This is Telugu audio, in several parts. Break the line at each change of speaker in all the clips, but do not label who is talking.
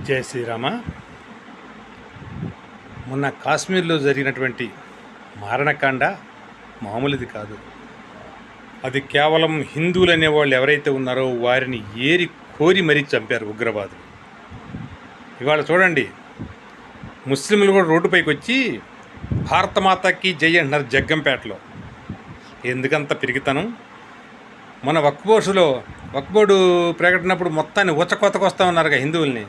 జై శ్రీరామ. మొన్న కాశ్మీర్లో జరిగినటువంటి మారణకాండ మామూలుది కాదు. అది కేవలం హిందువులు అనేవాళ్ళు ఎవరైతే ఉన్నారో వారిని ఏరి కోరి మరీ చంపారు ఉగ్రవాదులు. ఇవాళ చూడండి, ముస్లింలు కూడా రోడ్డుపైకి వచ్చి భారతమాతకి జై అంటున్నారు జగ్గంపేటలో. ఎందుకంత పిరిగితనం? మన వక్ఫ్ బోర్డు ప్రకటినప్పుడు మొత్తాన్ని ఉచ్చకొత్తకు వస్తూ ఉన్నారుగా హిందువుల్ని.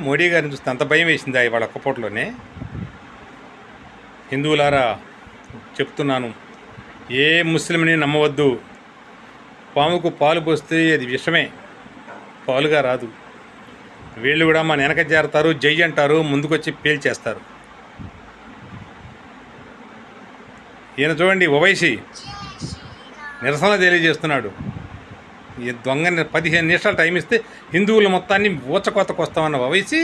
మోడీ గారిని చూస్తే అంత భయం వేసిందా ఇవాళ ఒక్కపూటలోనే? హిందువులారా చెప్తున్నాను, ఏ ముస్లింని నమ్మవద్దు. పాముకు పాలు పోస్తే అది విషమే, పాలుగా రాదు. వీళ్ళు కూడా మన వెనక చేరతారు, జై అంటారు, ముందుకొచ్చి పేల్చేస్తారు. ఈయన చూడండి, ఓవైసీ నిరసన తెలియజేస్తున్నాడు. ఈ దొంగ 15 నిమిషాలు టైం ఇస్తే హిందువుల మొత్తాన్ని ఊచకొత్తకు వస్తామన్న ఓవైసీ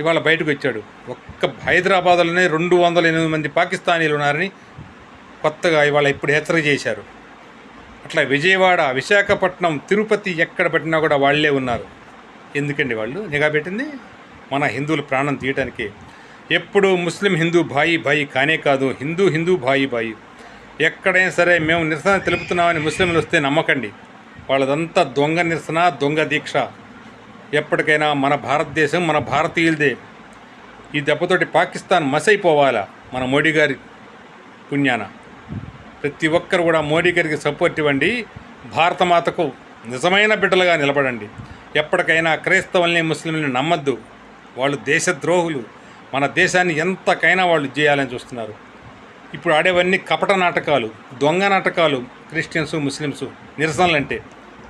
ఇవాళ బయటకు వచ్చాడు. ఒక్క హైదరాబాద్లోనే 208 మంది పాకిస్తానీలు ఉన్నారని కొత్తగా ఇవాళ ఇప్పుడు హెచ్చరిక చేశారు. అట్లా విజయవాడ, విశాఖపట్నం, తిరుపతి ఎక్కడ పెట్టినా కూడా వాళ్ళే ఉన్నారు. ఎందుకండి వాళ్ళు నిఘా పెట్టింది? మన హిందువుల ప్రాణం తీయటానికి. ఎప్పుడు ముస్లిం హిందూ భాయి కానే కాదు, హిందూ భాయి. ఎక్కడైనా సరే మేము నిరసన తెలుపుతున్నామని ముస్లింలు వస్తే నమ్మకండి. వాళ్ళదంతా దొంగ నిరసన, దొంగ దీక్ష. ఎప్పటికైనా మన భారతదేశం మన భారతీయులదే. ఈ దెబ్బతోటి పాకిస్తాన్ మసైపోవాలా మన మోడీ గారి పుణ్యాన. ప్రతి ఒక్కరు కూడా మోడీ గారికి సపోర్ట్ ఇవ్వండి. భారతమాతకు నిజమైన బిడ్డలుగా నిలబడండి. ఎప్పటికైనా క్రైస్తవుల్ని, ముస్లింలని నమ్మద్దు. వాళ్ళు దేశద్రోహులు. మన దేశాన్ని ఎంతకైనా వాళ్ళు చేయాలని చూస్తున్నారు. ఇప్పుడు ఆడేవన్నీ కపట నాటకాలు, దొంగ నాటకాలు. క్రిస్టియన్స్, ముస్లిమ్స్ నిరసనలు అంటే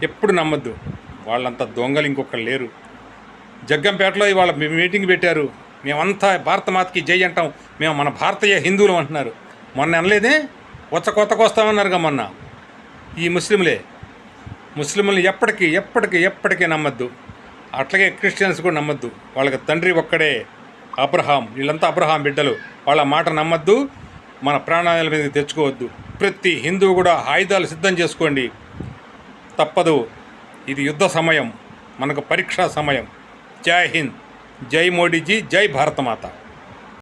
ఎప్పుడు నమ్మద్దు. వాళ్ళంతా దొంగలు ఇంకొకరు లేరు. జగ్గంపేటలో ఇవాళ మీటింగ్ పెట్టారు. మేమంతా భారతమాతకి జై అంటాం, మేము మన భారతీయ హిందువులు అంటున్నారు. మొన్న అనలేదే, కొత్తకు వస్తామన్నారుగా మొన్న ఈ ముస్లింలు ఎప్పటికీ నమ్మద్దు. అట్లాగే క్రిస్టియన్స్ కూడా నమ్మద్దు. వాళ్ళకి తండ్రి ఒక్కడే, అబ్రహాం. వీళ్ళంతా అబ్రహాం బిడ్డలు. వాళ్ళ మాట నమ్మద్దు. మన ప్రాణాల మీద తెచ్చుకోవద్దు. ప్రతి హిందువు కూడా ఆయుధాలు సిద్ధం చేసుకోండి. తప్పదు. ఇది యుద్ధ సమయం, మనకు పరీక్షా సమయం. జై హింద్, జై మోడీజీ, జై భారతమాత.